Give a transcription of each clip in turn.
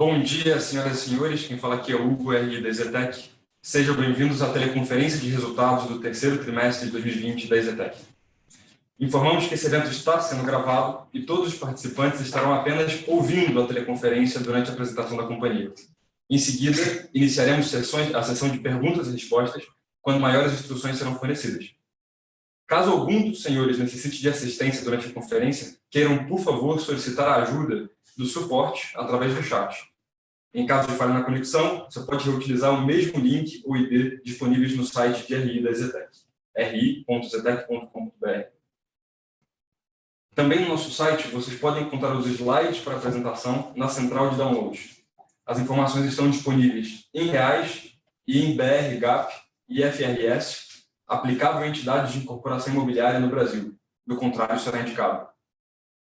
Bom dia, senhoras e senhores. Quem fala aqui é o Hugo, RI da EZTEC. Sejam bem-vindos à teleconferência de resultados do terceiro trimestre de 2020 da EZTEC. Informamos que esse evento está sendo gravado e todos os participantes estarão apenas ouvindo a teleconferência durante a apresentação da companhia. Em seguida, iniciaremos a sessão de perguntas e respostas, quando maiores instruções serão fornecidas. Caso algum dos senhores necessite de assistência durante a conferência, queiram, por favor, solicitar a ajuda do suporte através do chat. Em caso de falha na conexão, você pode reutilizar o mesmo link ou ID disponíveis no site de RI da EZTEC, ri.zetec.com.br. Também no nosso site, vocês podem encontrar os slides para a apresentação na central de download. As informações estão disponíveis em reais e em BR, GAP e FRS, aplicável a entidades de incorporação imobiliária no Brasil. Do contrário, será indicado.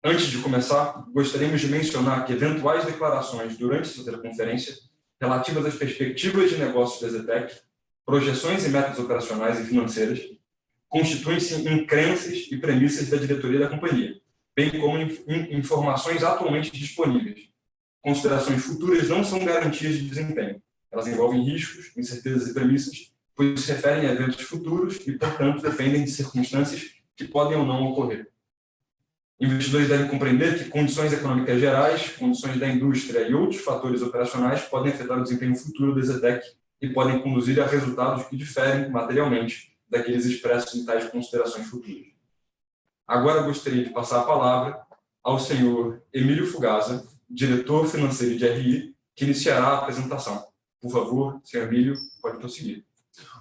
Antes de começar, gostaríamos de mencionar que eventuais declarações durante essa teleconferência relativas às perspectivas de negócios da EZTEC, projeções e metas operacionais e financeiras, constituem-se em crenças e premissas da diretoria da companhia, bem como informações atualmente disponíveis. Considerações futuras não são garantias de desempenho. Elas envolvem riscos, incertezas e premissas, pois se referem a eventos futuros e, portanto, dependem de circunstâncias que podem ou não ocorrer. Investidores devem compreender que condições econômicas gerais, condições da indústria e outros fatores operacionais podem afetar o desempenho futuro da EZTEC e podem conduzir a resultados que diferem materialmente daqueles expressos em tais considerações futuras. Agora gostaria de passar a palavra ao senhor Emílio Fugazza, diretor financeiro de RI, que iniciará a apresentação. Por favor, senhor Emílio, pode prosseguir.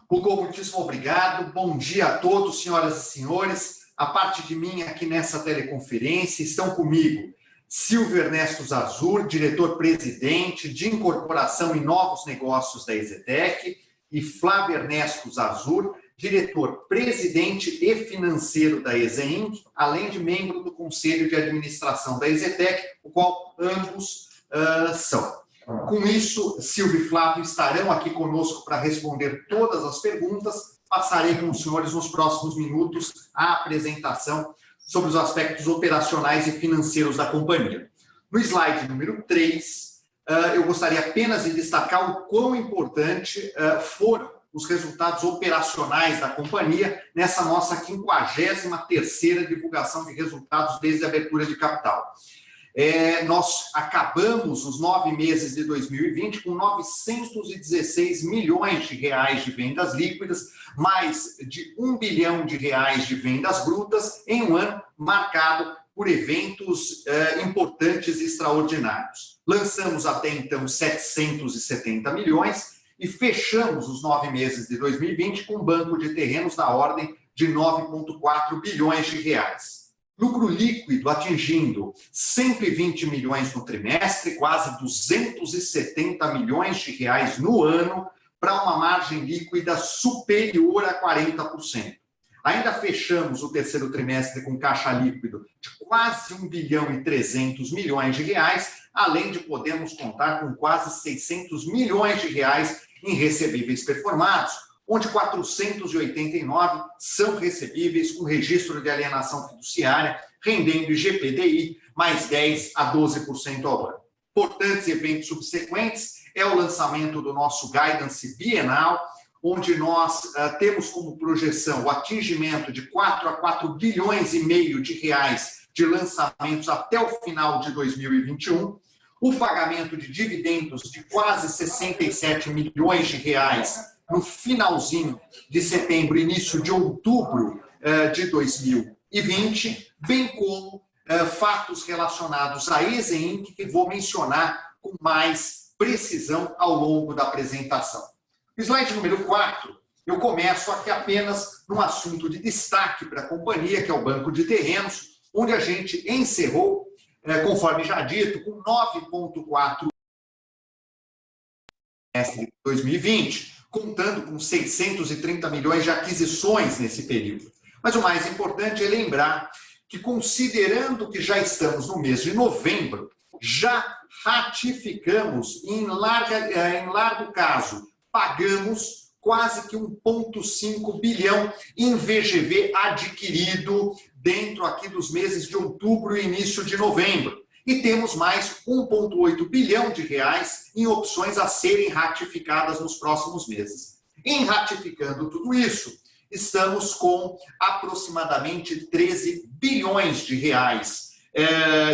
Hugo, muitíssimo obrigado. Bom dia a todos, senhoras e senhores. A parte de mim aqui nessa teleconferência estão comigo Silvio Ernesto Zarzur, diretor-presidente de Incorporação e Novos Negócios da EZTEC, e Flávio Ernesto Zarzur, diretor-presidente e financeiro da EZInc, além de membro do Conselho de Administração da EZTEC, o qual ambos são. Com isso, Silvio e Flávio estarão aqui conosco para responder todas as perguntas. Passarei com os senhores nos próximos minutos a apresentação sobre os aspectos operacionais e financeiros da companhia. No slide número 3, eu gostaria apenas de destacar o quão importante foram os resultados operacionais da companhia nessa nossa 53ª divulgação de resultados desde a abertura de capital. Nós acabamos os 9 meses de 2020 com 916 milhões de reais de vendas líquidas, mais de 1 bilhão de reais de vendas brutas, em um ano marcado por eventos importantes e extraordinários. Lançamos até então 770 milhões e fechamos os 9 meses de 2020 com um banco de terrenos na ordem de 9,4 bilhões de reais. Lucro líquido atingindo 120 milhões no trimestre, quase 270 milhões de reais no ano, para uma margem líquida superior a 40%. Ainda fechamos o terceiro trimestre com caixa líquido de quase 1 bilhão e 300 milhões de reais, além de podermos contar com quase 600 milhões de reais em recebíveis performados, onde 489 são recebíveis com registro de alienação fiduciária, rendendo IGPDI mais 10% a 12% ao ano. Importantes eventos subsequentes é o lançamento do nosso Guidance Bienal, onde nós temos como projeção o atingimento de 4 a 4 bilhões e meio de reais de lançamentos até o final de 2021, o pagamento de dividendos de quase 67 milhões de reais no finalzinho de setembro, início de outubro de 2020, bem como fatos relacionados à EZInc, que vou mencionar com mais precisão ao longo da apresentação. No slide número 4, eu começo aqui apenas num assunto de destaque para a companhia, que é o banco de terrenos, onde a gente encerrou, conforme já dito, com 9,4 de 2020, contando com 630 milhões de aquisições nesse período. Mas o mais importante é lembrar que, considerando que já estamos no mês de novembro, já ratificamos, em largo caso, pagamos quase que 1,5 bilhão em VGV adquirido dentro aqui dos meses de outubro e início de novembro. E temos mais 1,8 bilhão de reais em opções a serem ratificadas nos próximos meses. Em ratificando tudo isso, estamos com aproximadamente 13 bilhões de reais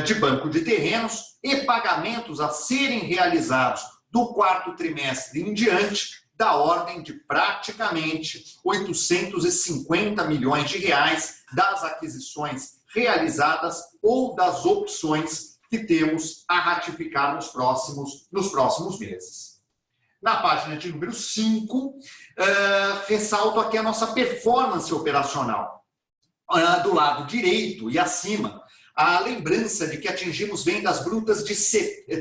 de banco de terrenos e pagamentos a serem realizados do quarto trimestre em diante, da ordem de praticamente 850 milhões de reais das aquisições realizadas ou das opções que temos a ratificar nos próximos meses. Na página de número 5, ressalto aqui a nossa performance operacional. Do lado direito e acima, a lembrança de que atingimos vendas brutas de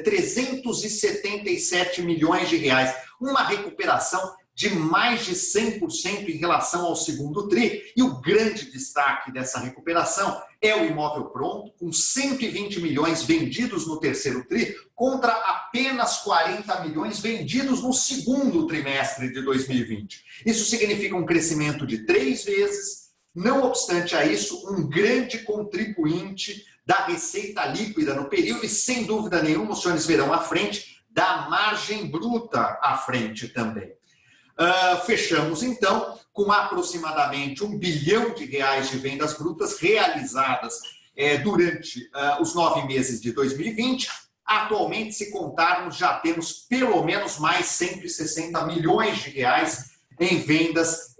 377 milhões de reais, uma recuperação de mais de 100% em relação ao segundo TRI, e o grande destaque dessa recuperação é o imóvel pronto, com 120 milhões vendidos no terceiro TRI, contra apenas 40 milhões vendidos no segundo trimestre de 2020. Isso significa um crescimento de 3 vezes, não obstante a isso, um grande contribuinte da receita líquida no período e, sem dúvida nenhuma, os senhores verão à frente, da margem bruta à frente também. Fechamos, então, com aproximadamente 1 bilhão de reais de vendas brutas realizadas durante os 9 meses de 2020. Atualmente, se contarmos, já temos pelo menos mais 160 milhões de reais em vendas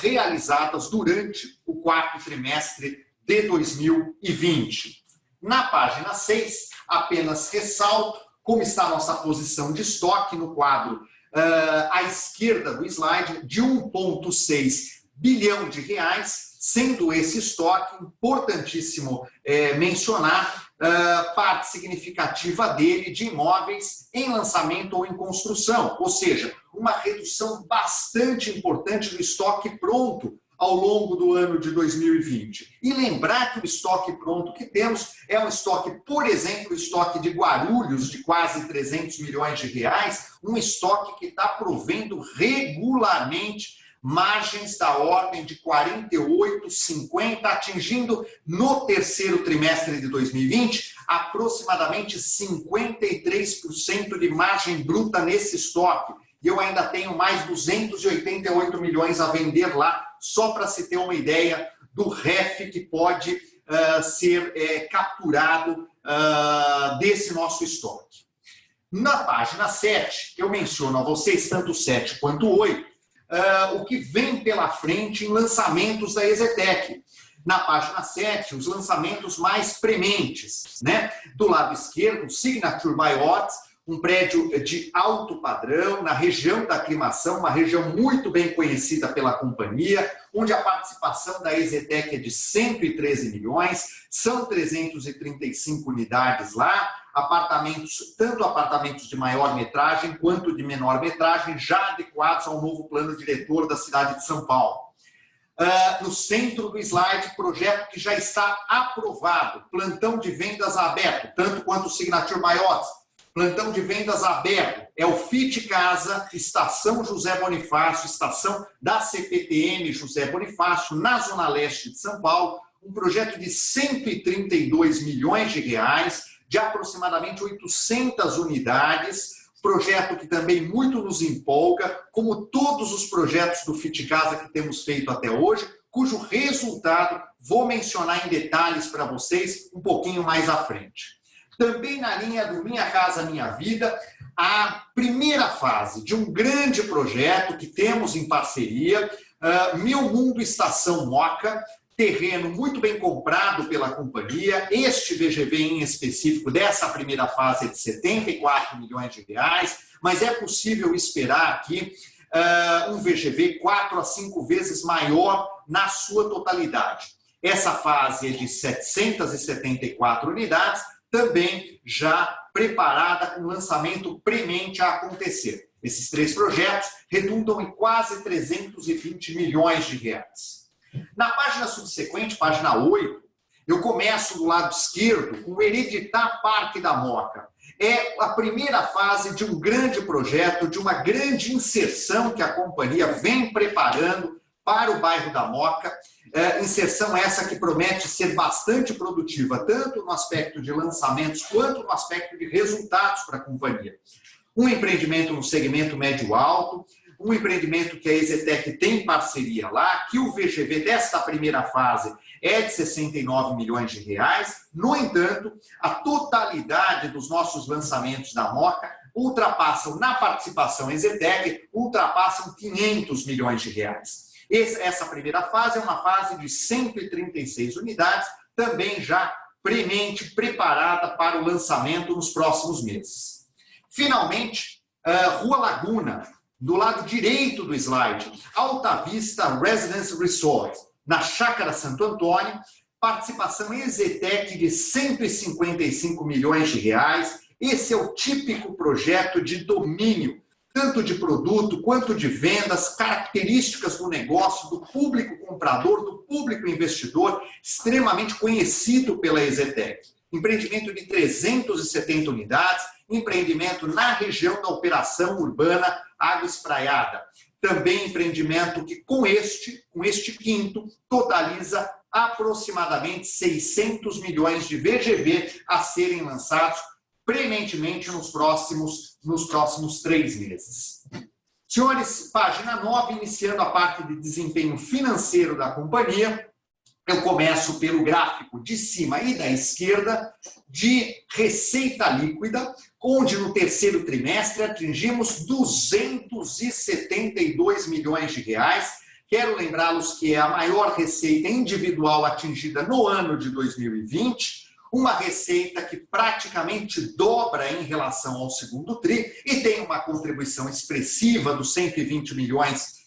realizadas durante o quarto trimestre de 2020. Na página 6, apenas ressalto como está a nossa posição de estoque no quadro à esquerda do slide, de 1,6 bilhão de reais, sendo esse estoque importantíssimo mencionar parte significativa dele de imóveis em lançamento ou em construção, ou seja, uma redução bastante importante do estoque pronto ao longo do ano de 2020. E lembrar que o estoque pronto que temos é um estoque, por exemplo, o estoque de Guarulhos, de quase 300 milhões de reais, um estoque que está provendo regularmente margens da ordem de 48, 50, atingindo no terceiro trimestre de 2020 aproximadamente 53% de margem bruta nesse estoque. E eu ainda tenho mais 288 milhões a vender lá, só para se ter uma ideia do REF que pode ser capturado desse nosso estoque. Na página 7, eu menciono a vocês, tanto 7 quanto 8, o que vem pela frente em lançamentos da EZTEC. Na página 7, os lançamentos mais prementes, né? Do lado esquerdo, Signature by Watts, um prédio de alto padrão, na região da Aclimação, uma região muito bem conhecida pela companhia, onde a participação da EZTEC é de 113 milhões, são 335 unidades lá, tanto apartamentos de maior metragem quanto de menor metragem, já adequados ao novo plano diretor da cidade de São Paulo. No centro do slide, projeto que já está aprovado, plantão de vendas aberto, tanto quanto o Signature by Watts. Plantão de vendas aberto é o FIT Casa, Estação José Bonifácio, estação da CPTM José Bonifácio, na Zona Leste de São Paulo, um projeto de 132 milhões de reais, de aproximadamente 800 unidades, projeto que também muito nos empolga, como todos os projetos do FIT Casa que temos feito até hoje, cujo resultado vou mencionar em detalhes para vocês um pouquinho mais à frente. Também na linha do Minha Casa Minha Vida, a primeira fase de um grande projeto que temos em parceria, Meu Mundo Estação Moca, terreno muito bem comprado pela companhia. Este VGV em específico dessa primeira fase é de 74 milhões de reais, mas é possível esperar aqui um VGV 4 a 5 vezes maior na sua totalidade. Essa fase é de 774 unidades, também já preparada com lançamento premente a acontecer. Esses 3 projetos redundam em quase 320 milhões de reais. Na página subsequente, página 8, eu começo do lado esquerdo com o Hereditar Parque da Moca. É a primeira fase de um grande projeto, de uma grande inserção que a companhia vem preparando para o bairro da Moca. Inserção essa que promete ser bastante produtiva, tanto no aspecto de lançamentos quanto no aspecto de resultados para a companhia. Um empreendimento no segmento médio-alto, um empreendimento que a EZTEC tem parceria lá, que o VGV desta primeira fase é de 69 milhões de reais. No entanto, a totalidade dos nossos lançamentos da Mooca ultrapassam, na participação EZTEC, ultrapassam 500 milhões de reais. Essa primeira fase é uma fase de 136 unidades, também já premente preparada para o lançamento nos próximos meses. Finalmente, Rua Laguna, do lado direito do slide, Alta Vista Residence Resort, na Chácara Santo Antônio, participação EZTEC de 155 milhões de reais. Esse é o típico projeto de domínio, tanto de produto quanto de vendas, características do negócio, do público comprador, do público investidor, extremamente conhecido pela EZTEC. Empreendimento de 370 unidades, empreendimento na região da operação urbana Água Espraiada. Também empreendimento que com este quinto totaliza aproximadamente 600 milhões de VGV a serem lançados prementemente nos próximos 3 meses. Senhores, página 9, iniciando a parte de desempenho financeiro da companhia, eu começo pelo gráfico de cima e da esquerda de receita líquida, onde no terceiro trimestre atingimos 272 milhões de reais. Quero lembrá-los que é a maior receita individual atingida no ano de 2020, uma receita que praticamente dobra em relação ao segundo tri e tem uma contribuição expressiva dos 120 milhões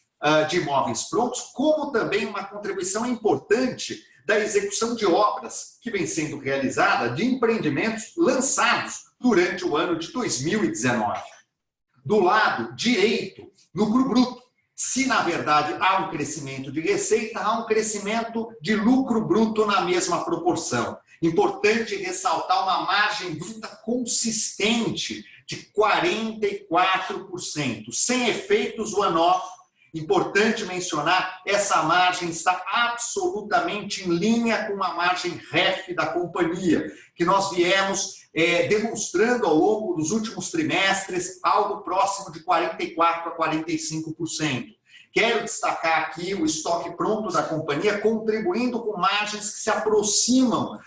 de imóveis prontos, como também uma contribuição importante da execução de obras que vem sendo realizada de empreendimentos lançados durante o ano de 2019. Do lado direito, lucro bruto. Se, na verdade, há um crescimento de receita, há um crescimento de lucro bruto na mesma proporção. Importante ressaltar uma margem bruta consistente de 44%, sem efeitos one-off. Importante mencionar, essa margem está absolutamente em linha com a margem REF da companhia, que nós viemos demonstrando ao longo dos últimos trimestres, algo próximo de 44% a 45%. Quero destacar aqui o estoque pronto da companhia, contribuindo com margens que se aproximam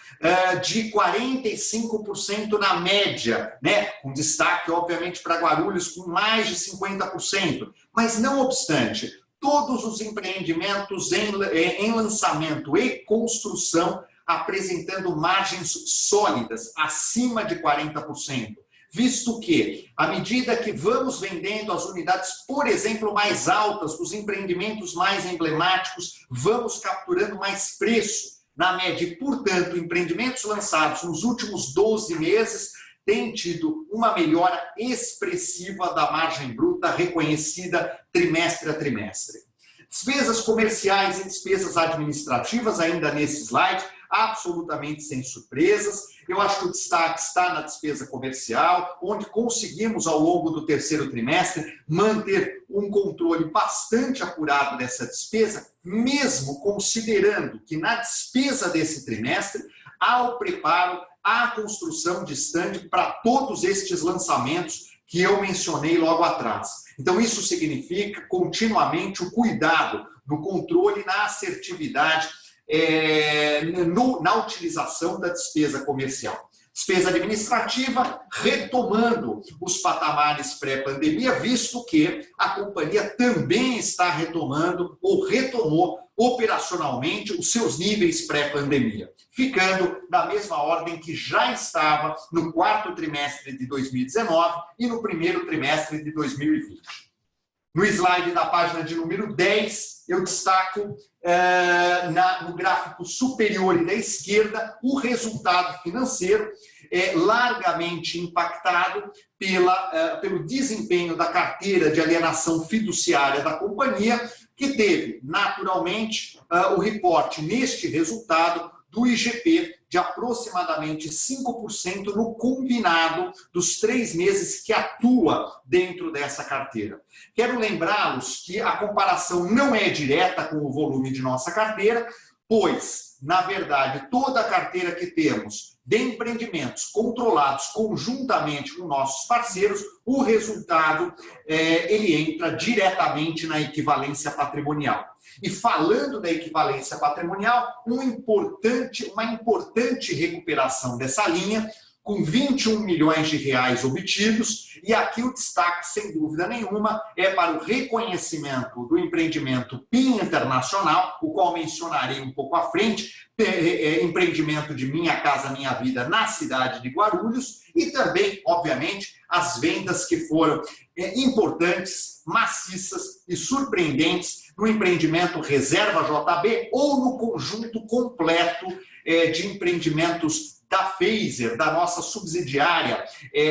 de 45% na média, né? Com destaque, obviamente, para Guarulhos, com mais de 50%. Mas, não obstante, todos os empreendimentos em lançamento e construção apresentando margens sólidas, acima de 40%. Visto que, à medida que vamos vendendo as unidades, por exemplo, mais altas, os empreendimentos mais emblemáticos, vamos capturando mais preço na média. E, portanto, empreendimentos lançados nos últimos 12 meses têm tido uma melhora expressiva da margem bruta reconhecida trimestre a trimestre. Despesas comerciais e despesas administrativas, ainda nesse slide, absolutamente sem surpresas. Eu acho que o destaque está na despesa comercial, onde conseguimos, ao longo do terceiro trimestre, manter um controle bastante apurado dessa despesa, mesmo considerando que na despesa desse trimestre há o preparo, há a construção de stand para todos estes lançamentos que eu mencionei logo atrás. Então, isso significa continuamente o cuidado no controle, na assertividade, na utilização da despesa comercial. Despesa administrativa, retomando os patamares pré-pandemia, visto que a companhia também está retomando ou retomou operacionalmente os seus níveis pré-pandemia, ficando na mesma ordem que já estava no quarto trimestre de 2019 e no primeiro trimestre de 2020. No slide da página de número 10, eu destaco no gráfico superior e da esquerda o resultado financeiro largamente impactado pelo desempenho da carteira de alienação fiduciária da companhia, que teve, naturalmente, o reporte neste resultado do IGP de aproximadamente 5% no combinado dos 3 meses que atua dentro dessa carteira. Quero lembrá-los que a comparação não é direta com o volume de nossa carteira, pois, na verdade, toda a carteira que temos de empreendimentos controlados conjuntamente com nossos parceiros, o resultado ele entra diretamente na equivalência patrimonial. E falando da equivalência patrimonial, uma importante recuperação dessa linha, com 21 milhões de reais obtidos, e aqui o destaque, sem dúvida nenhuma, é para o reconhecimento do empreendimento PIN Internacional, o qual mencionarei um pouco à frente, empreendimento de Minha Casa Minha Vida na cidade de Guarulhos, e também, obviamente, as vendas que foram importantes, maciças e surpreendentes no empreendimento Reserva JB ou no conjunto completo de empreendimentos da Phaser, da nossa subsidiária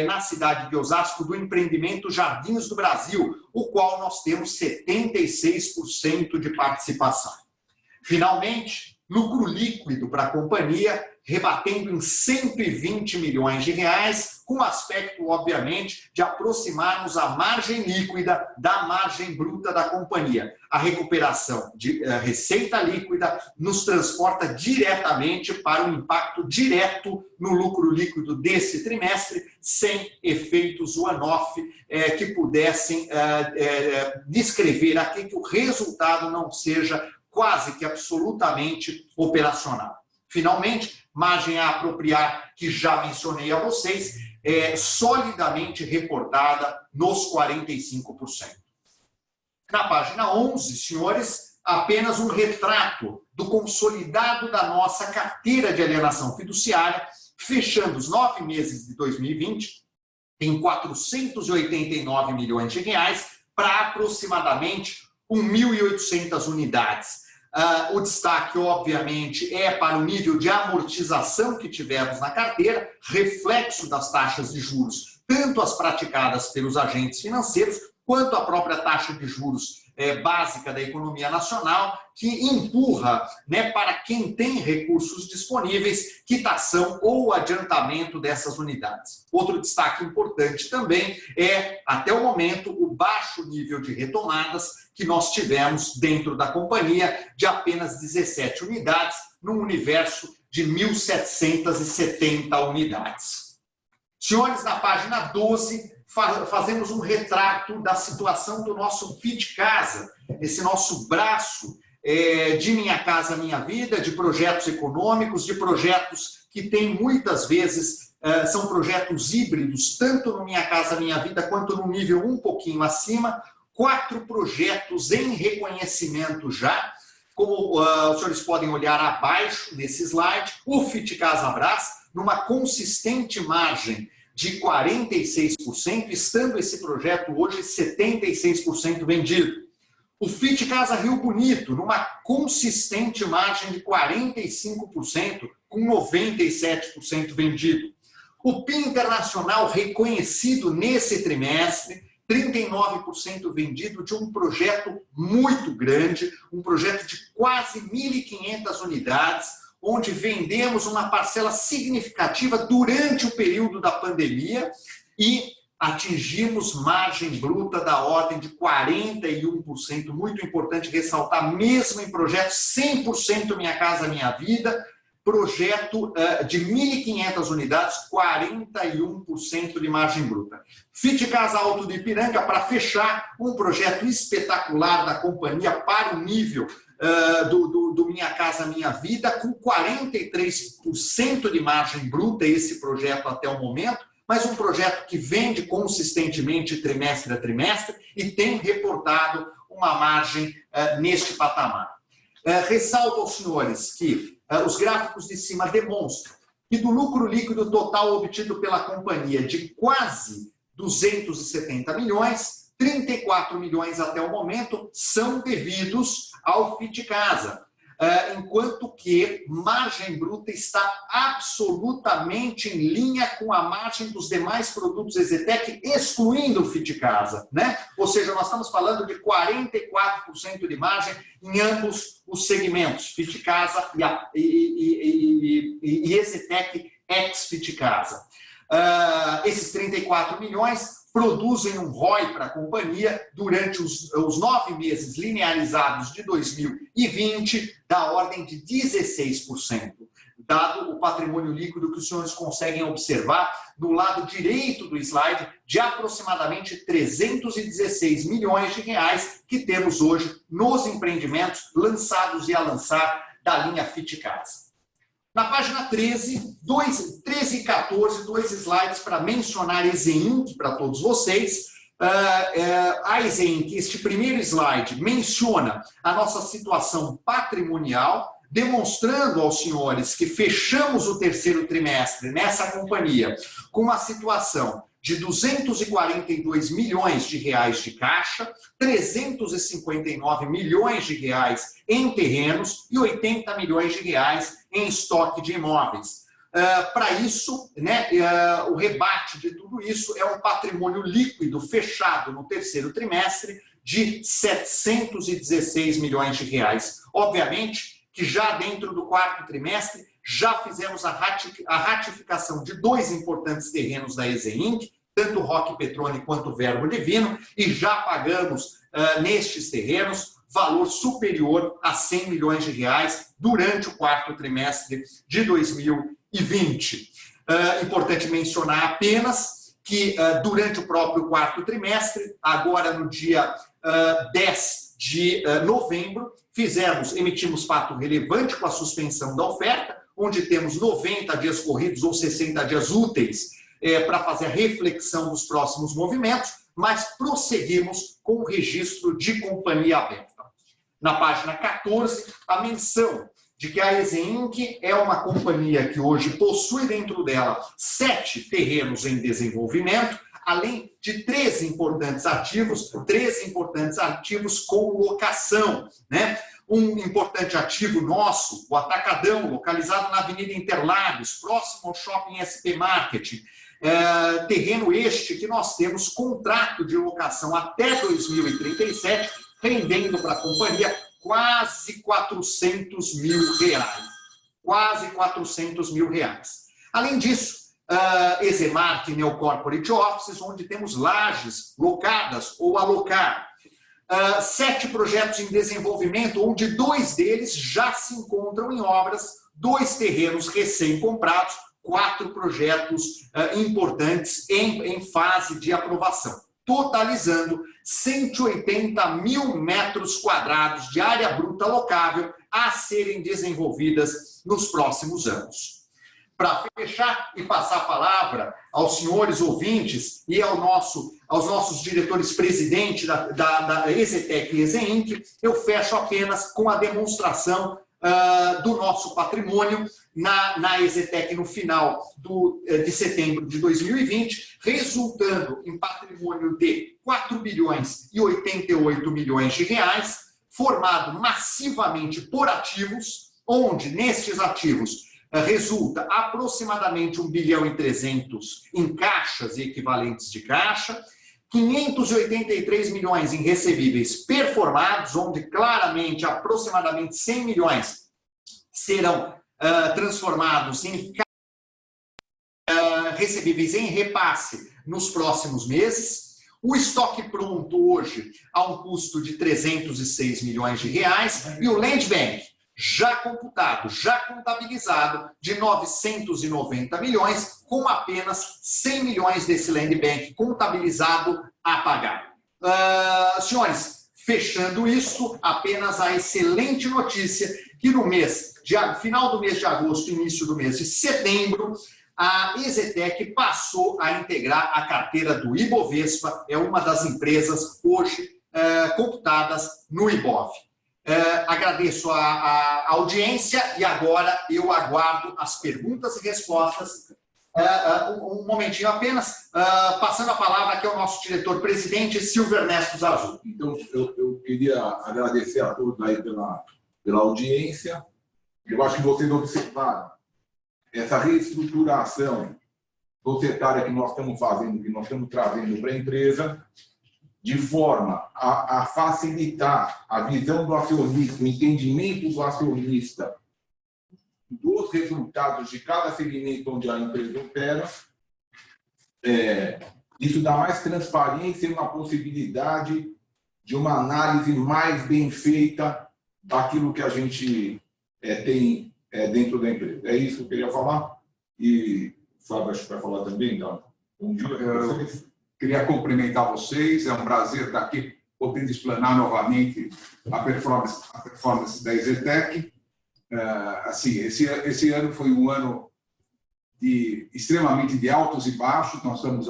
na cidade de Osasco, do empreendimento Jardins do Brasil, o qual nós temos 76% de participação. Finalmente, lucro líquido para a companhia, rebatendo em 120 milhões de reais, com o aspecto, obviamente, de aproximarmos a margem líquida da margem bruta da companhia. A recuperação de receita líquida nos transporta diretamente para um impacto direto no lucro líquido desse trimestre, sem efeitos one-off que pudessem descrever aqui que o resultado não seja quase que absolutamente operacional. Finalmente, margem a apropriar, que já mencionei a vocês, solidamente reportada nos 45%. Na página 11, senhores, apenas um retrato do consolidado da nossa carteira de alienação fiduciária, fechando os 9 meses de 2020 em 489 milhões de reais para aproximadamente 1.800 unidades. O destaque, obviamente, é para o nível de amortização que tivemos na carteira, reflexo das taxas de juros, tanto as praticadas pelos agentes financeiros, quanto a própria taxa de juros básica da economia nacional, que empurra, para quem tem recursos disponíveis, quitação ou adiantamento dessas unidades. Outro destaque importante também é, até o momento, o baixo nível de retomadas que nós tivemos dentro da companhia, de apenas 17 unidades, num universo de 1.770 unidades. Senhores, na página 12, fazemos um retrato da situação do nosso Fit Casa, esse nosso braço de Minha Casa Minha Vida, de projetos econômicos, de projetos que tem muitas vezes, são projetos híbridos, tanto no Minha Casa Minha Vida quanto no nível um pouquinho acima, 4 projetos em reconhecimento já, como os senhores podem olhar abaixo nesse slide, o Fit Casa Brás, numa consistente margem de 46%, estando esse projeto hoje 76% vendido. O Fit Casa Rio Bonito, numa consistente margem de 45%, com 97% vendido. O PIN Internacional reconhecido nesse trimestre, 39% vendido de um projeto muito grande, um projeto de quase 1.500 unidades, onde vendemos uma parcela significativa durante o período da pandemia e atingimos margem bruta da ordem de 41%, muito importante ressaltar, mesmo em projetos 100% Minha Casa Minha Vida, projeto de 1.500 unidades, 41% de margem bruta. Fit Casa Alto do Ipiranga, para fechar, um projeto espetacular da companhia para o nível do Minha Casa Minha Vida, com 43% de margem bruta, esse projeto até o momento, mas um projeto que vende consistentemente trimestre a trimestre e tem reportado uma margem neste patamar. Ressalto aos senhores que os gráficos de cima demonstram que do lucro líquido total obtido pela companhia de quase 270 milhões, 34 milhões até o momento são devidos ao Fit Casa, enquanto que margem bruta está absolutamente em linha com a margem dos demais produtos EZTEC, excluindo o Fit Casa, né? Ou seja, nós estamos falando de 44% de margem em ambos os segmentos, Fit Casa e EZTEC ex Fit Casa. Esses 34 milhões produzem um ROI para a companhia durante os 9 meses linearizados de 2020 da ordem de 16%, dado o patrimônio líquido que os senhores conseguem observar no lado direito do slide, de aproximadamente 316 milhões de reais que temos hoje nos empreendimentos lançados e a lançar da linha Fit Casa. Na página 13 e 14, 2 slides para mencionar EZ Inc. para todos vocês. A EZ Inc., este primeiro slide, menciona a nossa situação patrimonial, demonstrando aos senhores que fechamos o terceiro trimestre nessa companhia com uma situação de 242 milhões de reais de caixa, 359 milhões de reais em terrenos e 80 milhões de reais em estoque de imóveis. Para isso, né, o rebate de tudo isso é um patrimônio líquido fechado no terceiro trimestre de 716 milhões de reais. Obviamente que já dentro do quarto trimestre já fizemos a ratificação de 2 importantes terrenos da EZ Inc., tanto o Roque Petrone quanto o Verbo Divino, e já pagamos nestes terrenos valor superior a 100 milhões de reais durante o quarto trimestre de 2020. Importante mencionar apenas que durante o próprio quarto trimestre, agora no dia 10 de novembro, emitimos fato relevante com a suspensão da oferta, onde temos 90 dias corridos ou 60 dias úteis para fazer a reflexão dos próximos movimentos, mas prosseguimos com o registro de companhia aberta. Na página 14, a menção de que a EZ Inc. é uma companhia que hoje possui dentro dela 7 terrenos em desenvolvimento, além de 3 importantes ativos com locação, né? Um importante ativo nosso, o Atacadão, localizado na Avenida Interlagos, próximo ao Shopping SP Market. Terreno este que nós temos contrato de locação até 2037, rendendo para a companhia quase 400 mil reais. Quase 400 mil reais. Além disso, Ezemark Neo Corporate Offices, onde temos lajes locadas ou alocar. 7 projetos em desenvolvimento, onde 2 deles já se encontram em obras, 2 terrenos recém-comprados, 4 projetos importantes em fase de aprovação, totalizando 180 mil metros quadrados de área bruta locável a serem desenvolvidas nos próximos anos. Para fechar e passar a palavra aos senhores ouvintes e aos nossos diretores-presidentes da EZTEC e EZ Inc., eu fecho apenas com a demonstração do nosso patrimônio na EZTEC no final de setembro de 2020, resultando em patrimônio de 4 bilhões e 88 milhões de reais, formado massivamente por ativos, onde nestes ativos resulta aproximadamente 1 bilhão e 300 em caixas e equivalentes de caixa, 583 milhões em recebíveis performados, onde claramente aproximadamente 100 milhões serão transformados em recebíveis em repasse nos próximos meses. O estoque pronto hoje a um custo de 306 milhões de reais e o Land Bank já computado, já contabilizado de 990 milhões, com apenas 100 milhões desse Land Bank contabilizado a pagar. Senhores, fechando isso, apenas a excelente notícia que no final do mês de agosto, início do mês de setembro, a EZTEC passou a integrar a carteira do Ibovespa, é uma das empresas hoje computadas no Ibov. Agradeço a audiência e agora eu aguardo as perguntas e respostas. Um momentinho apenas, passando a palavra aqui ao nosso diretor-presidente, Silvio Ernesto Zarzur. Então, eu queria agradecer a todos aí pela audiência. Eu acho que vocês observaram essa reestruturação societária que nós estamos fazendo, que nós estamos trazendo para a empresa, de forma a facilitar a visão do acionista, o entendimento do acionista dos resultados de cada segmento onde a empresa opera, Isso dá mais transparência e uma possibilidade de uma análise mais bem feita daquilo que a gente tem dentro da empresa. É isso que eu queria falar. E o Fábio acho que vai falar também, então. Bom dia a vocês. Queria cumprimentar vocês, é um prazer estar aqui podendo explanar novamente a performance da EZTEC. Assim, esse ano foi um ano extremamente de altos e baixos. Nós estamos,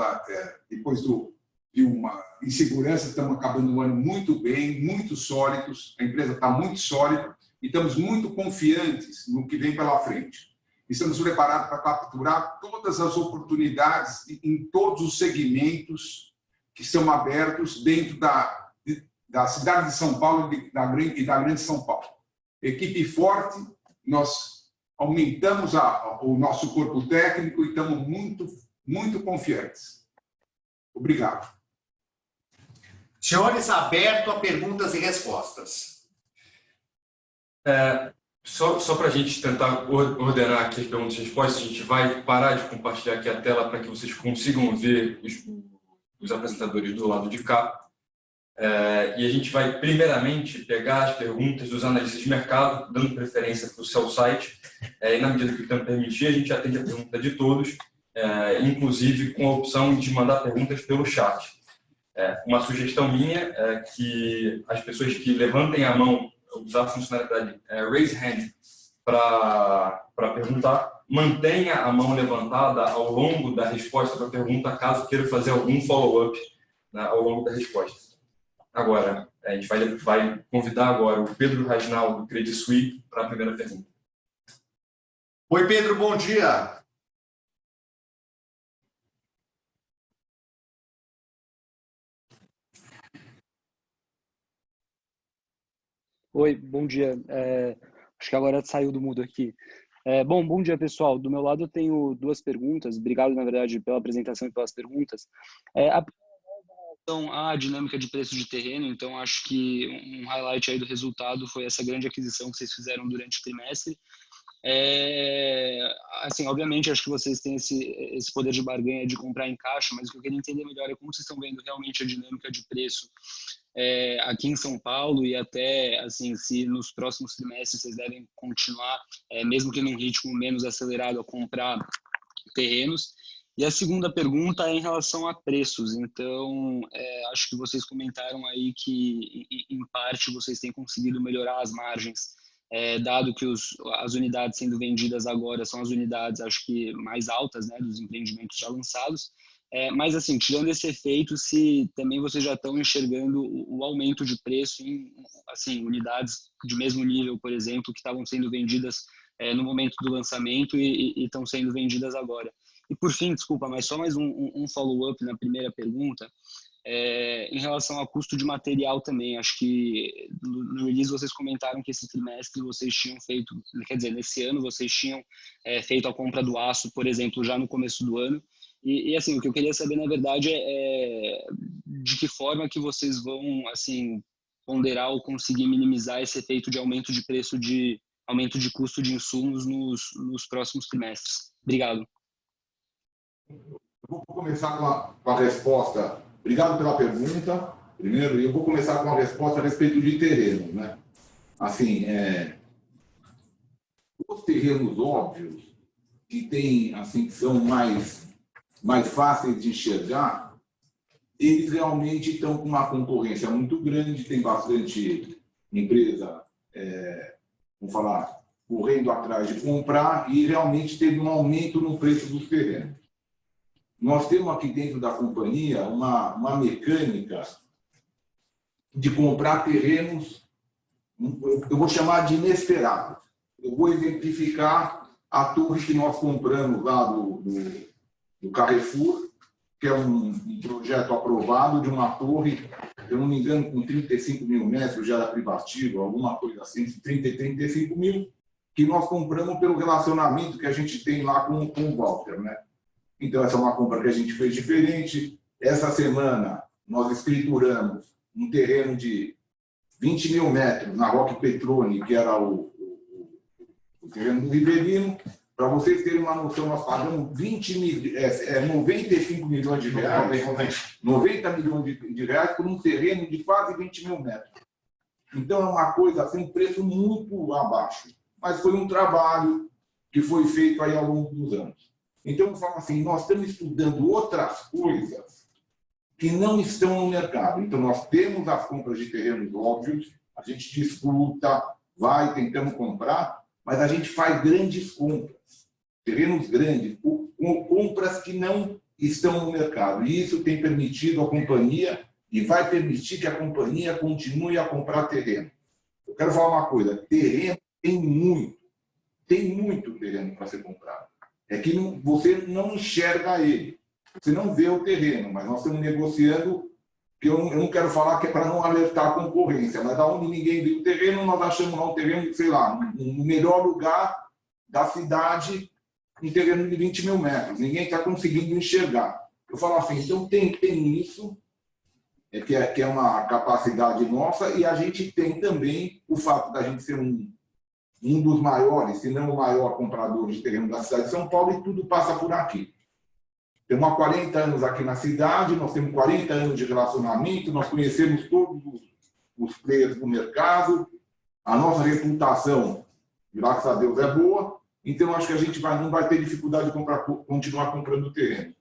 depois de uma insegurança, estamos acabando o ano muito bem, muito sólidos, a empresa está muito sólida e estamos muito confiantes no que vem pela frente. Estamos preparados para capturar todas as oportunidades em todos os segmentos que são abertos dentro da cidade de São Paulo e da grande São Paulo. Equipe forte, nós aumentamos o nosso corpo técnico e estamos muito, muito confiantes. Obrigado. Senhores, aberto a perguntas e respostas. Só para a gente tentar ordenar aqui as perguntas e respostas, a gente vai parar de compartilhar aqui a tela para que vocês consigam ver os apresentadores do lado de cá. E a gente vai, primeiramente, pegar as perguntas dos analistas de mercado, dando preferência para o seu site, e na medida que o tempo permitir, a gente atende a pergunta de todos, inclusive com a opção de mandar perguntas pelo chat. Uma sugestão minha é que as pessoas que levantem a mão, usar a funcionalidade Raise Hand para perguntar, mantenha a mão levantada ao longo da resposta para a pergunta, caso queira fazer algum follow-up, né, ao longo da resposta. Agora, a gente vai convidar agora o Pedro Rasnal, do Credit Suisse, para a primeira pergunta. Oi, Pedro, bom dia. Oi, bom dia. Acho que agora saiu do mudo aqui. Bom dia, pessoal. Do meu lado, eu tenho duas perguntas. Obrigado, na verdade, pela apresentação e pelas perguntas. A relação à dinâmica de preço de terreno, então acho que um highlight aí do resultado foi essa grande aquisição que vocês fizeram durante o trimestre. Assim, obviamente, acho que vocês têm esse poder de barganha de comprar em caixa, mas o que eu queria entender melhor é como vocês estão vendo realmente a dinâmica de preço aqui em São Paulo e até, assim, se nos próximos trimestres vocês devem continuar, mesmo que num ritmo menos acelerado, a comprar terrenos. E a segunda pergunta é em relação a preços. Então, acho que vocês comentaram aí que, em parte, vocês têm conseguido melhorar as margens, dado que as unidades sendo vendidas agora são as unidades, acho que, mais altas, né, dos empreendimentos já lançados. Mas, assim, tirando esse efeito, se também vocês já estão enxergando o aumento de preço em, assim, unidades de mesmo nível, por exemplo, que estavam sendo vendidas no momento do lançamento e estão sendo vendidas agora. E, por fim, desculpa, mas só mais um follow-up na primeira pergunta, em relação ao custo de material também. Acho que no release vocês comentaram que esse trimestre vocês tinham feito, quer dizer, nesse ano vocês tinham feito a compra do aço, por exemplo, já no começo do ano. E assim, o que eu queria saber, na verdade, é de que forma que vocês vão, assim, ponderar ou conseguir minimizar esse efeito de aumento de preço, de aumento de custo de insumos nos próximos trimestres. Obrigado. Eu vou começar com a resposta. Obrigado pela pergunta. Primeiro, eu vou começar com a resposta a respeito de terreno, né? Assim, os terrenos óbvios que tem, assim, que são mais fáceis de enxergar, eles realmente estão com uma concorrência muito grande, tem bastante empresa, vamos falar, correndo atrás de comprar, e realmente teve um aumento no preço dos terrenos. Nós temos aqui dentro da companhia uma mecânica de comprar terrenos, eu vou chamar de inesperados. Eu vou exemplificar a torre que nós compramos lá do Carrefour, que é um projeto aprovado de uma torre, eu não me engano, com 35 mil metros, já era privativo, alguma coisa assim, 30 e 35 mil, que nós compramos pelo relacionamento que a gente tem lá com o Walter, né? Então, essa é uma compra que a gente fez diferente. Essa semana, nós escrituramos um terreno de 20 mil metros na Roque Petroni, que era o terreno do Riverino, Para vocês terem uma noção, nós pagamos 95 milhões de reais, 90 milhões de reais por um terreno de quase 20 mil metros. Então, é uma coisa, assim, um preço muito abaixo. Mas foi um trabalho que foi feito aí ao longo dos anos. Então, eu falo assim, nós estamos estudando outras coisas que não estão no mercado. Então, nós temos as compras de terrenos óbvios, a gente disputa, vai, tentamos comprar, mas a gente faz grandes compras, terrenos grandes, compras que não estão no mercado. E isso tem permitido à companhia e vai permitir que a companhia continue a comprar terreno. Eu quero falar uma coisa, terreno tem muito terreno para ser comprado. É que você não enxerga ele, você não vê o terreno, mas nós estamos negociando, que eu não quero falar que é para não alertar a concorrência, mas da onde ninguém viu o terreno, nós achamos lá um terreno, sei lá, no melhor lugar da cidade, um terreno de 20 mil metros. Ninguém está conseguindo enxergar. Eu falo assim, então tem isso, que é uma capacidade nossa, e a gente tem também o fato da gente ser um dos maiores, se não o maior comprador de terreno da cidade de São Paulo, e tudo passa por aqui. Temos há 40 anos aqui na cidade, nós temos 40 anos de relacionamento, nós conhecemos todos os players do mercado, a nossa reputação, graças a Deus, é boa, então acho que a gente não vai ter dificuldade de continuar comprando terreno.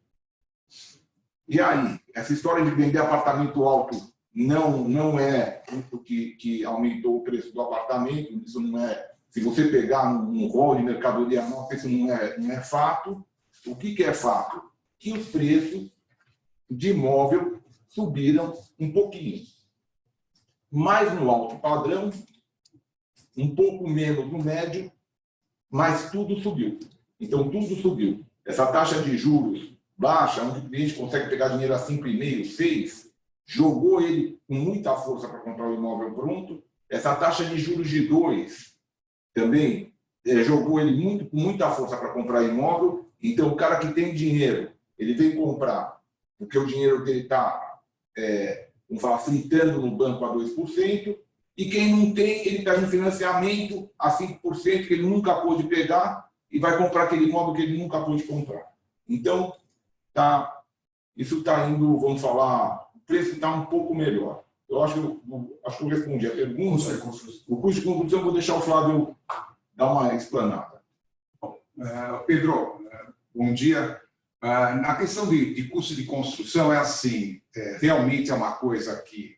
E aí, essa história de vender apartamento alto não é o que aumentou o preço do apartamento, isso não é. Se você pegar um rol de mercadoria nossa, isso não é fato. O que é fato? Que os preços de imóvel subiram um pouquinho. Mais no alto padrão, um pouco menos no médio, mas tudo subiu. Então, tudo subiu. Essa taxa de juros baixa, onde o cliente consegue pegar dinheiro a 5,5%, 6%, jogou ele com muita força para comprar o imóvel pronto. Essa taxa de juros de 2% também jogou ele com muita força para comprar imóvel. Então, o cara que tem dinheiro, ele vem comprar, porque o dinheiro dele está, vamos falar, fritando no banco a 2%, e quem não tem, ele está em financiamento a 5%, que ele nunca pôde pegar, e vai comprar aquele imóvel que ele nunca pôde comprar. Então, isso está indo, vamos falar, o preço está um pouco melhor. Eu acho que eu respondi a pergunta. O custo de construção, eu vou deixar o Flávio dar uma explanada. Pedro, bom dia. Na questão de custo de construção, é assim, realmente é uma coisa que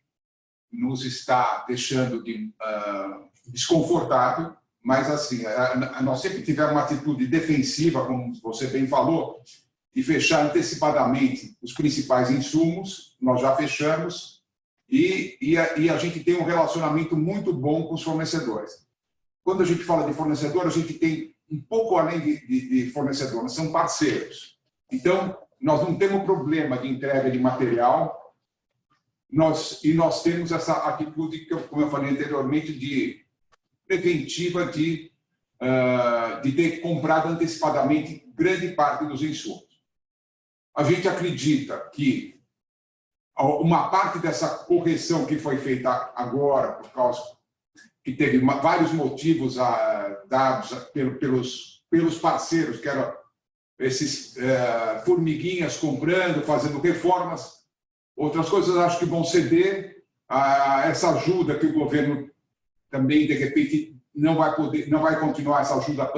nos está deixando desconfortável, mas assim, nós sempre tivemos uma atitude defensiva, como você bem falou, de fechar antecipadamente os principais insumos, nós já fechamos, e a gente tem um relacionamento muito bom com os fornecedores. Quando a gente fala de fornecedor, a gente tem um pouco além de fornecedor, nós somos parceiros. Então, nós não temos problema de entrega de material, nós temos essa atitude, como eu falei anteriormente, de preventiva de ter comprado antecipadamente grande parte dos insumos. A gente acredita que uma parte dessa correção que foi feita agora, por causa que teve vários motivos dados pelos parceiros, que eram esses formiguinhas comprando, fazendo reformas, outras coisas acho que vão ceder a essa ajuda que o governo também, de repente, não vai continuar essa ajuda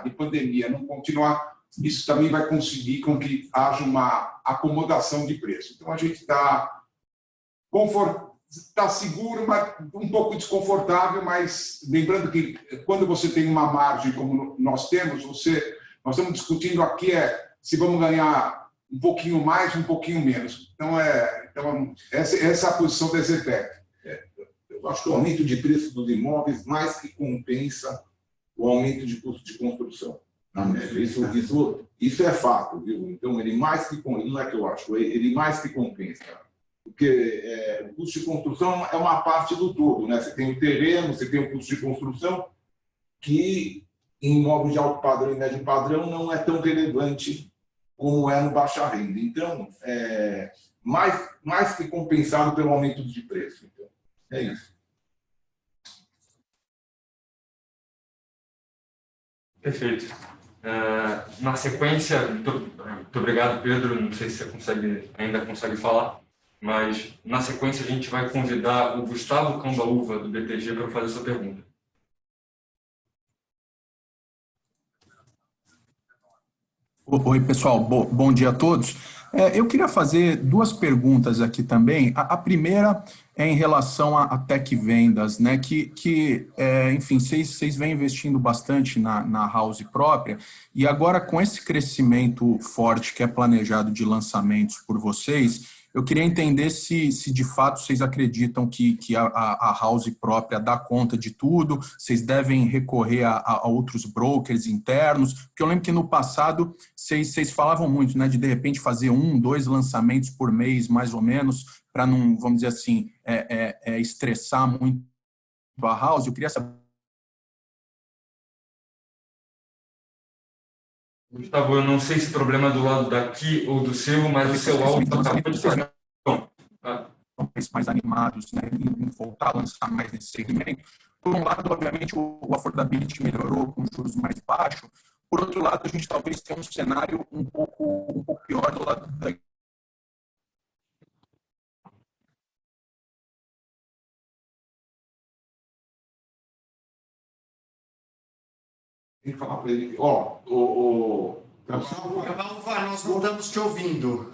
de pandemia, não continuar. Isso também vai conseguir com que haja uma acomodação de preço. Então, a gente está seguro, mas um pouco desconfortável, mas lembrando que quando você tem uma margem como nós temos, nós estamos discutindo aqui se vamos ganhar um pouquinho mais, um pouquinho menos. Então, essa é a posição da EZTEC. Eu acho que o aumento de preço dos imóveis mais que compensa o aumento de custo de construção. Isso é fato, viu? Então, ele mais que não é que eu acho, ele mais que compensa. Porque o custo de construção é uma parte do todo, né? Você tem o terreno, você tem o custo de construção, que em imóveis de alto padrão e médio padrão não é tão relevante como é no baixa renda. Então, mais que compensado pelo aumento de preço. Então, é isso. Perfeito. Na sequência, muito obrigado, Pedro. Não sei se você ainda consegue falar, mas na sequência a gente vai convidar o Gustavo Cambaúva, do BTG, para fazer sua pergunta. Oi, pessoal. Bom dia a todos. Eu queria fazer duas perguntas aqui também. A primeira é em relação à Tech Vendas, né? Enfim, vocês vêm investindo bastante na house própria e agora com esse crescimento forte que é planejado de lançamentos por vocês, eu queria entender se de fato vocês acreditam que a house própria dá conta de tudo, vocês devem recorrer a outros brokers internos, porque eu lembro que no passado vocês falavam muito, né, de repente fazer 1, 2 lançamentos por mês, mais ou menos, para não, vamos dizer assim, estressar muito a house. Eu queria saber. Gustavo, eu não sei se o problema é do lado daqui ou do seu, mas o seu áudio acabou de fazer. Mais animados, né, em voltar a lançar mais nesse segmento. Por um lado, obviamente, o affordability melhorou com juros mais baixos. Por outro lado, a gente talvez tenha um cenário um pouco pior do lado da. Tem que falar para ele, Cambaúva, nós não estamos te ouvindo.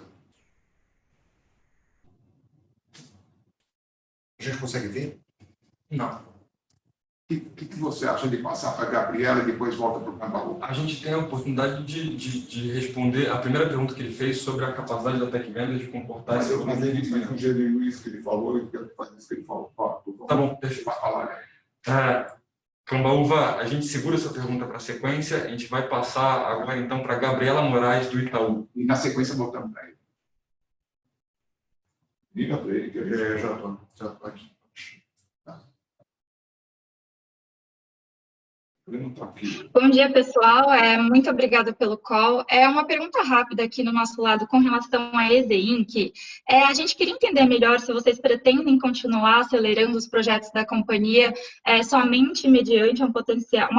A gente consegue ver? Não. O que você acha de passar para a Gabriela e depois volta para o Cambaúva? A gente tem a oportunidade de responder a primeira pergunta que ele fez sobre a capacidade da Tech Vendas de comportar esse Mas ele sugeriu isso que ele falou e quero fazer isso que ele falou. Tá bom, deixa eu falar. Cambaúva, a gente segura essa pergunta para a sequência. A gente vai passar agora, então, para a Gabriela Moraes, do Itaú. E na sequência voltamos para ele. Liga para ele, que eu Já estou aqui. ele não está aqui. Bom dia, pessoal. Muito obrigada pelo call. Uma pergunta rápida aqui no nosso lado com relação à EZ Inc. A gente queria entender melhor se vocês pretendem continuar acelerando os projetos da companhia somente mediante uma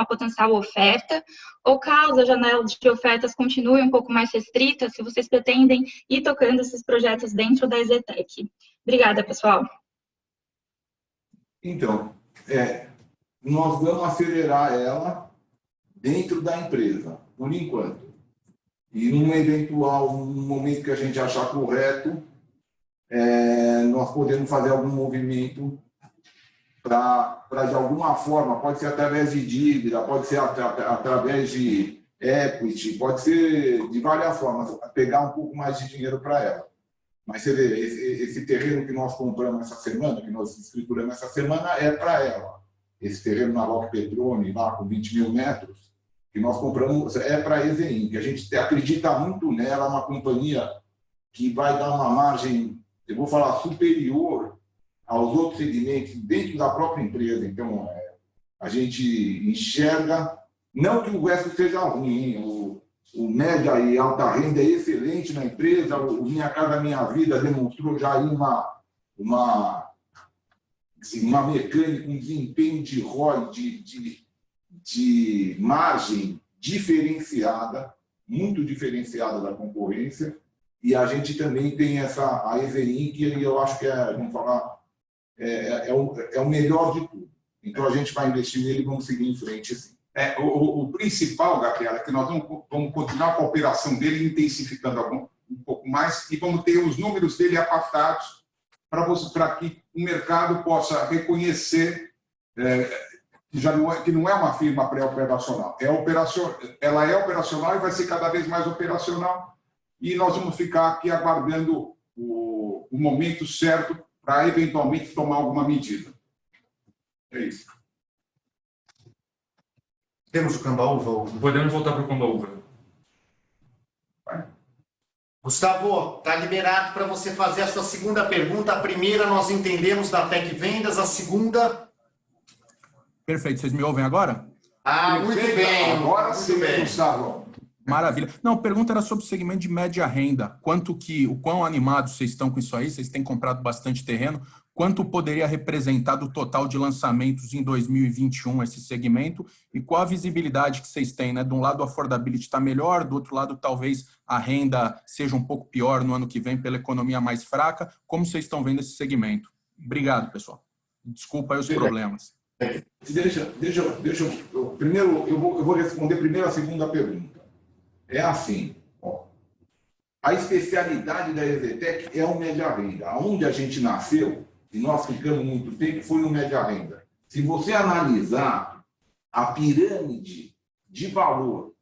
potencial oferta, ou caso a janela de ofertas continue um pouco mais restrita, se vocês pretendem ir tocando esses projetos dentro da EZTEC. Obrigada, pessoal. Então, nós vamos acelerar ela dentro da empresa, por enquanto. E num eventual momento que a gente achar correto, nós podemos fazer algum movimento para, de alguma forma, pode ser através de dívida, pode ser através de equity, pode ser de várias formas, pegar um pouco mais de dinheiro para ela. Mas você vê, esse terreno que nós compramos essa semana, que nós escrituramos essa semana, é para ela. Esse terreno na Roque Petrone, lá com 20 mil metros, que nós compramos, é para a EZ Inc. A gente acredita muito nela, é uma companhia que vai dar uma margem, eu vou falar, superior aos outros segmentos dentro da própria empresa. Então, a gente enxerga, não que o resto seja ruim, o média e alta renda é excelente na empresa, o Minha Casa Minha Vida demonstrou já aí uma mecânica, um desempenho de ROI, de margem diferenciada, muito diferenciada da concorrência, e a gente também tem a EZ Inc, que eu acho que vamos falar, é o melhor de tudo. Então, a gente vai investir nele e vamos seguir em frente, sim. O principal, Gabriela, é que nós vamos continuar com a operação dele, intensificando um pouco mais, e vamos ter os números dele apartados para que o mercado possa reconhecer que não é uma firma pré-operacional. Ela é operacional e vai ser cada vez mais operacional, e nós vamos ficar aqui aguardando o momento certo para, eventualmente, tomar alguma medida. É isso. Temos o Cambaúva? Podemos voltar para o Cambaúva. Gustavo, está liberado para você fazer a sua segunda pergunta. A primeira nós entendemos da Tech Vendas, a segunda... Perfeito. Vocês me ouvem agora? Muito bem. Agora sim, Gustavo. Maravilha. Não, a pergunta era sobre o segmento de média renda. O quão animados vocês estão com isso aí? Vocês têm comprado bastante terreno. quanto poderia representar do total de lançamentos em 2021 esse segmento e qual a visibilidade que vocês têm, né? De um lado a affordability está melhor, do outro lado talvez a renda seja um pouco pior no ano que vem pela economia mais fraca. Como vocês estão vendo esse segmento? Obrigado, pessoal. Desculpa aí os problemas. Primeiro, eu vou responder primeiro a segunda pergunta. É assim, a especialidade da EZTEC é o média renda. Onde a gente nasceu, e nós ficamos muito tempo, foi no média renda. Se você analisar a pirâmide de valor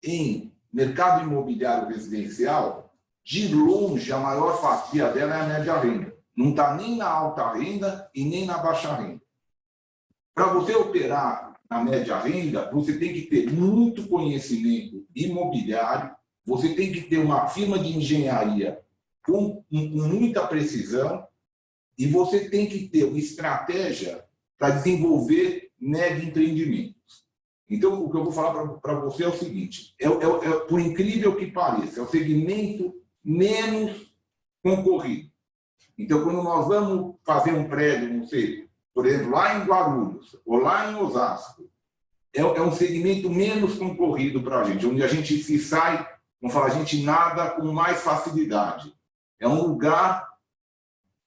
em mercado imobiliário residencial, de longe a maior fatia dela é a média renda. Não está nem na alta renda e nem na baixa renda. Para você operar na média renda, você tem que ter muito conhecimento imobiliário, você tem que ter uma firma de engenharia com muita precisão e você tem que ter uma estratégia para desenvolver mega empreendimentos. Então, o que eu vou falar para você é o seguinte, por incrível que pareça, é o segmento menos concorrido. Então, quando nós vamos fazer um prédio, não sei, por exemplo, lá em Guarulhos ou lá em Osasco, é um segmento menos concorrido para a gente, onde a gente se sai, vamos falar, a gente nada com mais facilidade. É um lugar,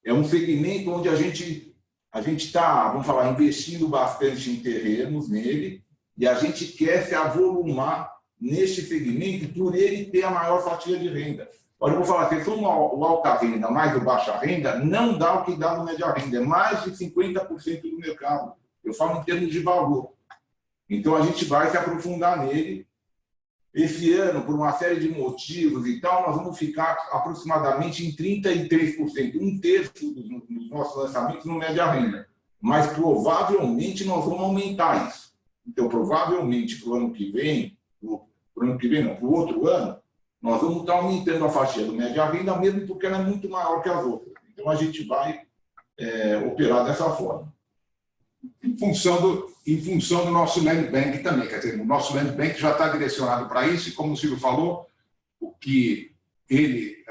é um segmento onde a gente está, vamos falar, investindo bastante em terrenos nele e a gente quer se avolumar neste segmento por ele ter a maior fatia de renda. Olha, eu vou falar, se for o alta renda mais o baixa renda, não dá o que dá no média renda, é mais de 50% do mercado. Eu falo em termos de valor. Então, a gente vai se aprofundar nele. Esse ano, por uma série de motivos e tal, nós vamos ficar aproximadamente em 33%, um terço dos nossos lançamentos no média renda. Mas, provavelmente, nós vamos aumentar isso. Então, provavelmente, para o ano que vem, para o outro ano, nós vamos estar aumentando a fatia do média renda, mesmo porque ela é muito maior que as outras. Então, a gente vai operar dessa forma. Em função do nosso land bank também. Quer dizer, o nosso land bank já está direcionado para isso, e como o Silvio falou, o que ele,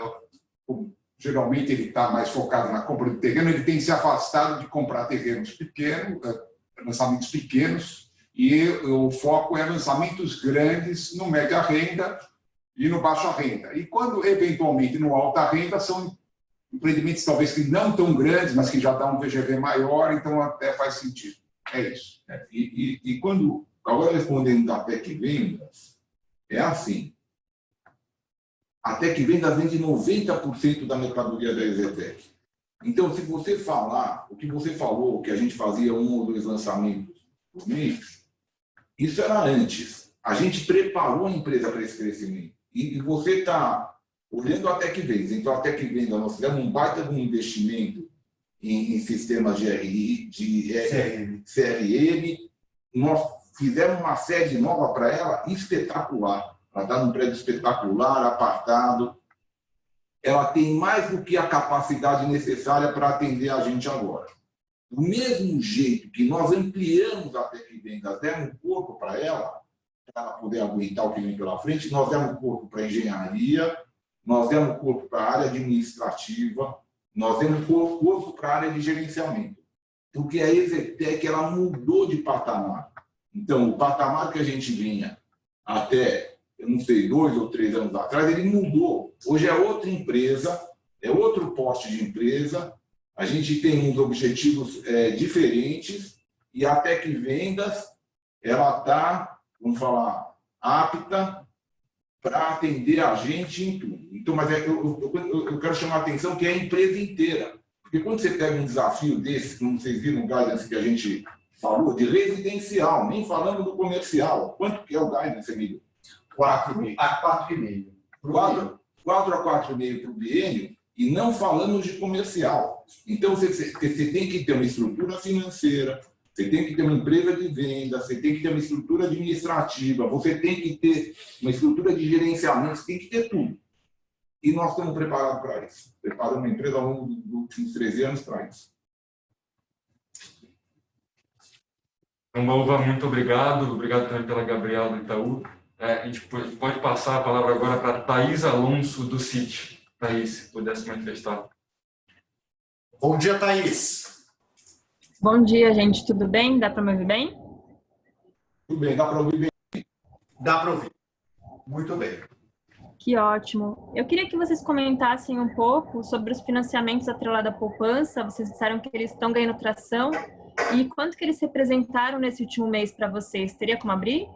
geralmente, ele está mais focado na compra de terreno, ele tem se afastado de comprar terrenos pequenos, lançamentos pequenos, e o foco é lançamentos grandes no média renda e no baixa renda. E quando, eventualmente, no alta renda, são empreendimentos talvez que não tão grandes, mas que já dão um VGV maior, então até faz sentido. É isso. E quando, agora respondendo da Tec Vendas, é assim, a Tec Vendas vende 90% da mercadoria da EZTEC. Então, se você falar, o que você falou, que a gente fazia 1 ou 2 lançamentos por mês, isso era antes. A gente preparou a empresa para esse crescimento. E você está olhando a Tec Vendas. Então, a Tec Vendas, nós fizemos um baita de um investimento em sistemas de CRM. Nós fizemos uma sede nova para ela, espetacular. Ela está num prédio espetacular, apartado. Ela tem mais do que a capacidade necessária para atender a gente agora. Do mesmo jeito que nós ampliamos a Tec Vendas, demos um corpo para ela poder aguentar o que vem pela frente, nós demos corpo para engenharia, nós demos corpo para a área administrativa, nós demos corpo para a área de gerenciamento. Porque a EZTEC ela mudou de patamar. Então, o patamar que a gente vinha até, eu não sei, 2 ou 3 anos atrás, ele mudou. Hoje é outra empresa, é outro porte de empresa, a gente tem uns objetivos diferentes e a Tec Vendas ela está, vamos falar, apta para atender a gente em tudo. Então, mas eu quero chamar a atenção que é a empresa inteira. Porque quando você pega um desafio desse, como vocês viram no guidance que a gente falou, de residencial, nem falando do comercial. Quanto que é o guidance, Emílio? 4,5. 4,5. 4 a 4,5 para o biênio, e não falamos de comercial. Então, você tem que ter uma estrutura financeira, você tem que ter uma empresa de venda, você tem que ter uma estrutura administrativa, você tem que ter uma estrutura de gerenciamento, você tem que ter tudo. E nós estamos preparados para isso. Preparamos uma empresa ao longo dos últimos 13 anos para isso. Então, Baúva, muito obrigado. Obrigado também pela Gabriela do Itaú. A gente pode passar a palavra agora para a Thaís Alonso, do CIT. Thaís, se pudesse manifestar. Bom dia, Thaís. Bom dia, gente. Tudo bem? Dá para me ouvir bem? Tudo bem, dá para ouvir bem? Dá para ouvir. Muito bem. Que ótimo. Eu queria que vocês comentassem um pouco sobre os financiamentos atrelados à poupança. Vocês disseram que eles estão ganhando tração. E quanto que eles representaram nesse último mês para vocês? Teria como abrir?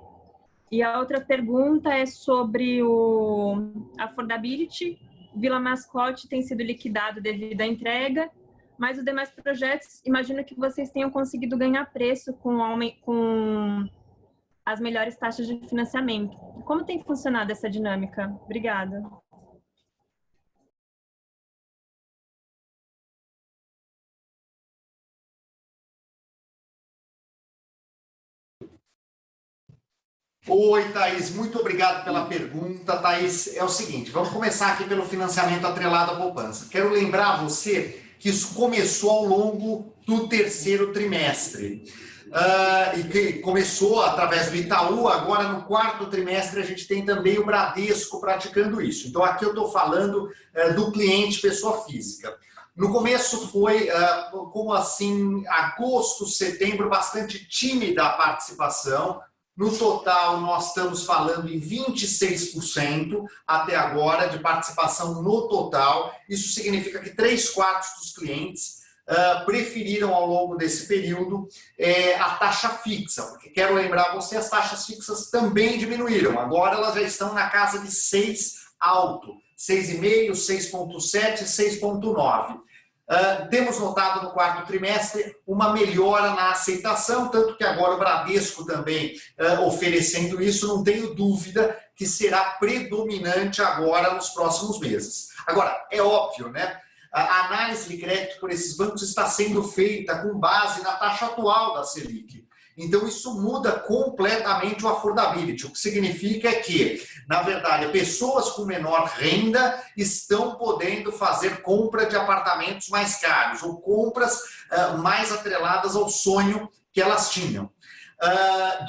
E a outra pergunta é sobre o affordability. Vila Mascote tem sido liquidado devido à entrega, mas os demais projetos, imagino que vocês tenham conseguido ganhar preço com as melhores taxas de financiamento. Como tem funcionado essa dinâmica? Obrigada. Oi, Thaís, muito obrigado pela pergunta. Thaís, é o seguinte, vamos começar aqui pelo financiamento atrelado à poupança. Quero lembrar a você que isso começou ao longo do terceiro trimestre. E que começou através do Itaú, agora no quarto trimestre a gente tem também o Bradesco praticando isso. Então aqui eu estou falando do cliente pessoa física. No começo foi, como assim, agosto, setembro, bastante tímida a participação. No total, nós estamos falando em 26% até agora de participação no total. Isso significa que 3/4 dos clientes preferiram ao longo desse período a taxa fixa. Porque quero lembrar você, as taxas fixas também diminuíram. Agora elas já estão na casa de 6 alto, 6,5, 6,7, 6,9. Temos notado no quarto trimestre uma melhora na aceitação, tanto que agora o Bradesco também oferecendo isso, não tenho dúvida que será predominante agora nos próximos meses. Agora, é óbvio, né? A análise de crédito por esses bancos está sendo feita com base na taxa atual da Selic. Então, isso muda completamente o affordability. O que significa que, na verdade, pessoas com menor renda estão podendo fazer compra de apartamentos mais caros ou compras mais atreladas ao sonho que elas tinham.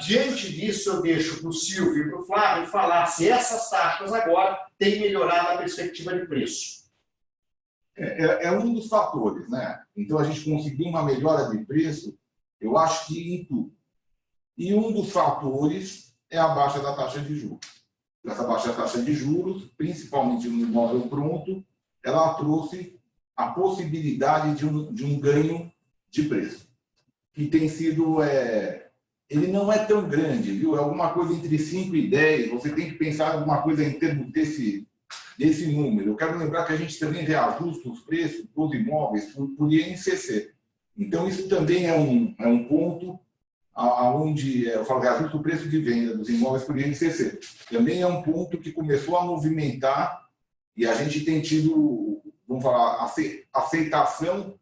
Diante disso, eu deixo para o Silvio e para o Flávio falar se essas taxas agora têm melhorado a perspectiva de preço. É um dos fatores, né? Então, a gente conseguiu uma melhora de preço, eu acho que em tudo. E um dos fatores é a baixa da taxa de juros. Essa baixa da taxa de juros, principalmente no imóvel pronto, ela trouxe a possibilidade de um ganho de preço. Que tem sido... ele não é tão grande, viu? É alguma coisa entre 5 e 10. Você tem que pensar em alguma coisa em termos desse número. Eu quero lembrar que a gente também reajusta os preços dos imóveis por INCC. Então, isso também é um ponto onde eu falo reajuste o preço de venda dos imóveis por INCC. Também é um ponto que começou a movimentar e a gente tem tido, vamos falar, aceitação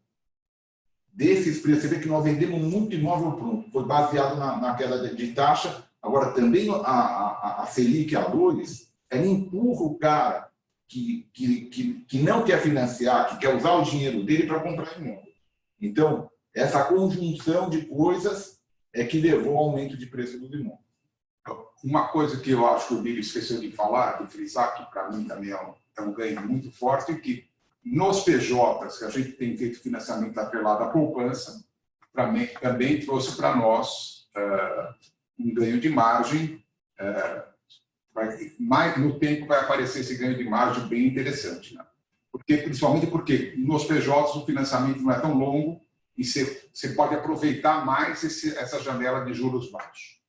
desses preços. Você vê que nós vendemos muito imóvel pronto, foi baseado na queda de taxa. Agora, também a Selic A2, ela empurra o cara que não quer financiar, que quer usar o dinheiro dele para comprar imóvel. Então, essa conjunção de coisas é que levou ao aumento de preço do imóvel. Uma coisa que eu acho que o Billy esqueceu de falar, de frisar, que para mim também é um ganho muito forte, é que nos PJs, que a gente tem feito financiamento atrelado à poupança, também trouxe para nós um ganho de margem. No tempo vai aparecer esse ganho de margem bem interessante, né? Principalmente porque nos PJs o financiamento não é tão longo e você pode aproveitar mais essa janela de juros baixos.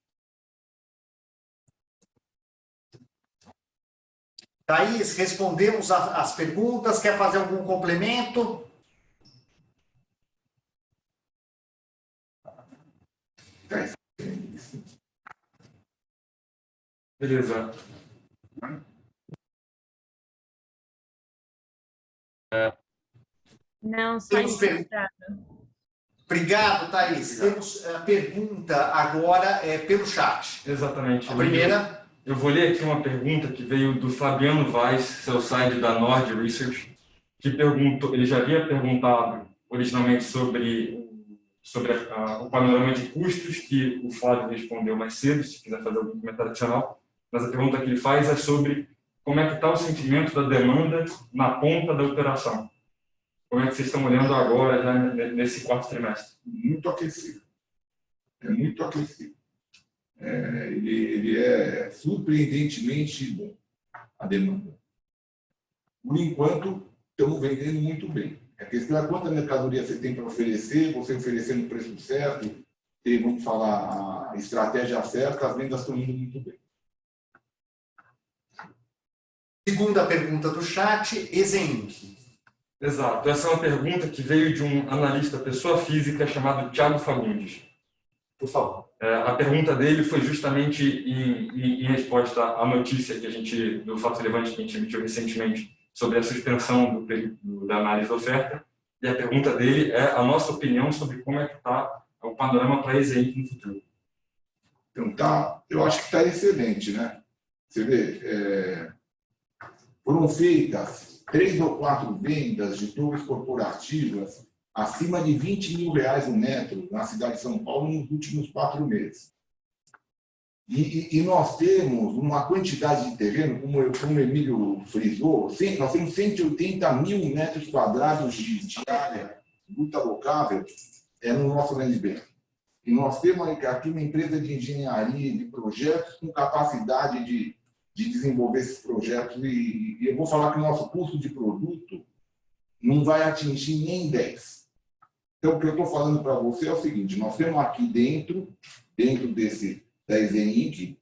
Thaís, respondemos as perguntas. Quer fazer algum complemento? Beleza. Não, só isso. Obrigado, Thaís. Temos a pergunta agora pelo chat. Exatamente. A primeira... Eu vou ler aqui uma pergunta que veio do Fabiano Vaz, sell-side da Nord Research, que perguntou, ele já havia perguntado originalmente sobre o panorama de custos, que o Flávio respondeu mais cedo, se quiser fazer algum comentário adicional, mas a pergunta que ele faz é sobre como é que está o sentimento da demanda na ponta da operação. Como é que vocês estão olhando agora, já nesse quarto trimestre? Muito aquecido. É muito aquecido. Ele é surpreendentemente bom, a demanda. Por enquanto, estamos vendendo muito bem. A questão é quanta mercadoria você tem para oferecer, você oferecendo o preço certo, e, vamos falar, a estratégia certa, as vendas estão indo muito bem. Segunda pergunta do chat, Exeinc. Exato. Essa é uma pergunta que veio de um analista pessoa física chamado Thiago Fagundes. Por favor. A pergunta dele foi justamente em resposta à notícia do fato relevante que a gente emitiu recentemente sobre a suspensão da análise da oferta. E a pergunta dele é a nossa opinião sobre como é que está o panorama para a Exeinc no futuro. Então, eu acho que está excelente, né? Você vê, foram feitas 3 ou 4 vendas de torres corporativas acima de R$20 mil o metro na cidade de São Paulo nos últimos 4 meses. E nós temos uma quantidade de terreno, como o Emílio frisou, nós temos 180 mil metros quadrados de área bruta locável no nosso land bank. E nós temos aqui uma empresa de engenharia de projetos com capacidade de desenvolver esses projetos. E eu vou falar que o nosso custo de produto não vai atingir nem 10. Então, o que eu estou falando para você é o seguinte, nós temos aqui dentro da Exeinc,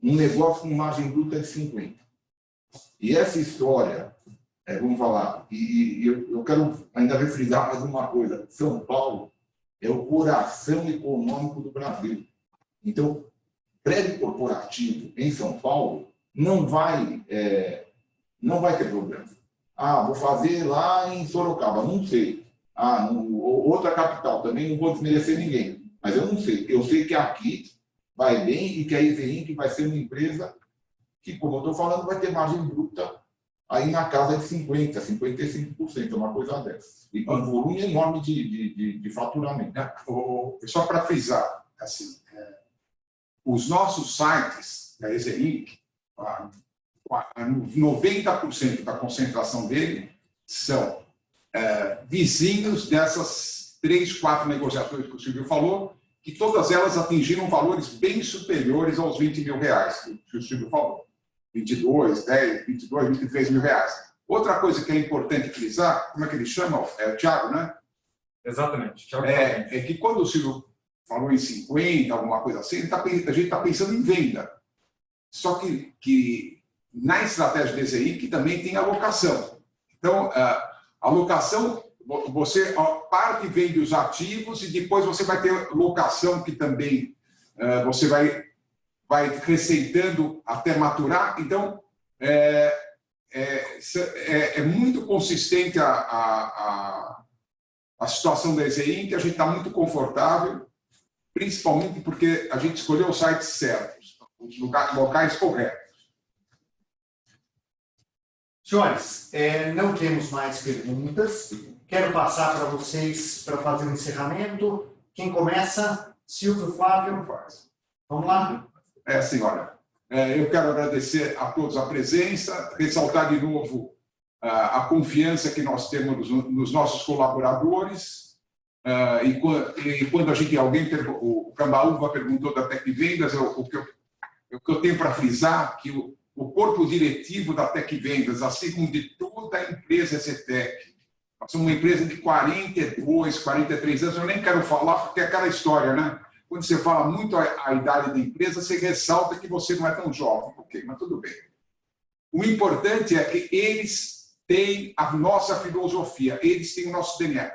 um negócio com margem bruta de 50. E essa história, vamos falar, e eu quero ainda refrisar mais uma coisa, São Paulo é o coração econômico do Brasil. Então, prédio corporativo em São Paulo não vai ter problema. Vou fazer lá em Sorocaba, não sei. Outra capital, também não vou desmerecer ninguém. Mas eu não sei. Eu sei que aqui vai bem e que a Exeinc vai ser uma empresa que, como eu estou falando, vai ter margem bruta aí na casa de 50%, 55%, uma coisa dessa. E com um volume enorme de faturamento. Só para frisar, assim, os nossos sites da Exeinc, 90% da concentração dele são vizinhos dessas 3, 4 negociações que o Silvio falou, que todas elas atingiram valores bem superiores aos R$20 mil, que o Silvio falou. 22, 10, 22, 23 mil reais. Outra coisa que é importante frisar, como é que ele chama? É o Thiago, né? Exatamente. Thiago é que quando o Silvio falou em 50, alguma coisa assim, a gente está pensando em venda. Só que na estratégia da Exeinc também tem a locação. Então, a locação, você parte e vende os ativos e depois você vai ter locação que também você vai receitando até maturar. Então, é muito consistente a situação da Exeinc, a gente está muito confortável, principalmente porque a gente escolheu os sites certos, os locais corretos. Senhores, não temos mais perguntas. Quero passar para vocês para fazer o encerramento. Quem começa? Silvio, Flávio. Vamos lá? Senhora. Eu quero agradecer a todos a presença, ressaltar de novo a confiança que nós temos nos nossos colaboradores. E quando o Cambaúva perguntou da Tec Vendas, o que eu tenho para frisar que o corpo diretivo da Tec Vendas, assim como de toda a empresa Zetec, nós somos uma empresa de 42, 43 anos, eu nem quero falar porque é aquela história, né? Quando você fala muito a idade da empresa, você ressalta que você não é tão jovem. Ok, mas tudo bem. O importante é que eles têm a nossa filosofia, eles têm o nosso DNA.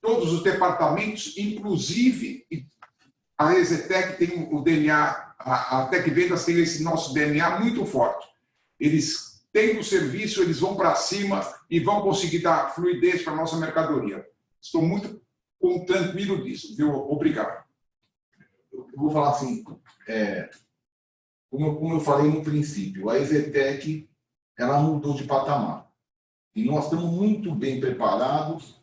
Todos os departamentos, inclusive a Zetec tem o DNA, a Tec Vendas tem esse nosso DNA muito forte. Eles têm o serviço, eles vão para cima e vão conseguir dar fluidez para a nossa mercadoria. Estou muito tranquilo disso, viu? Obrigado. Eu vou falar assim, como eu falei no princípio, a Zetec ela mudou de patamar. E nós estamos muito bem preparados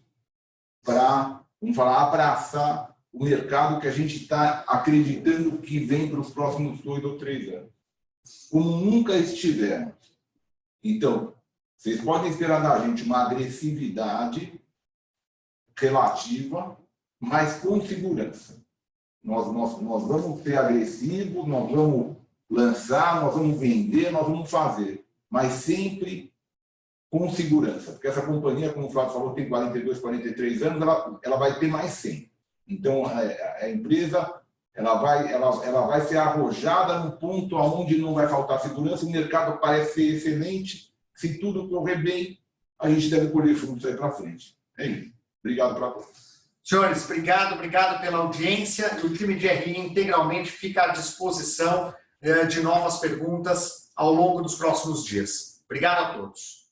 para, vamos falar, abraçar o mercado que a gente está acreditando que vem para os próximos 2 ou 3 anos. Como nunca estivemos. Então, vocês podem esperar da gente uma agressividade relativa, mas com segurança. Nós vamos ser agressivos, nós vamos lançar, nós vamos vender, nós vamos fazer, mas sempre com segurança, porque essa companhia, como o Flávio falou, tem 42, 43 anos, ela vai ter mais 100. Então, a empresa ela vai ser arrojada no ponto onde não vai faltar segurança, o mercado parece ser excelente, se tudo correr bem, a gente deve colher frutos aí para frente. É isso. Obrigado para todos. Senhores, obrigado pela audiência. O time de RI integralmente fica à disposição de novas perguntas ao longo dos próximos dias. Obrigado a todos.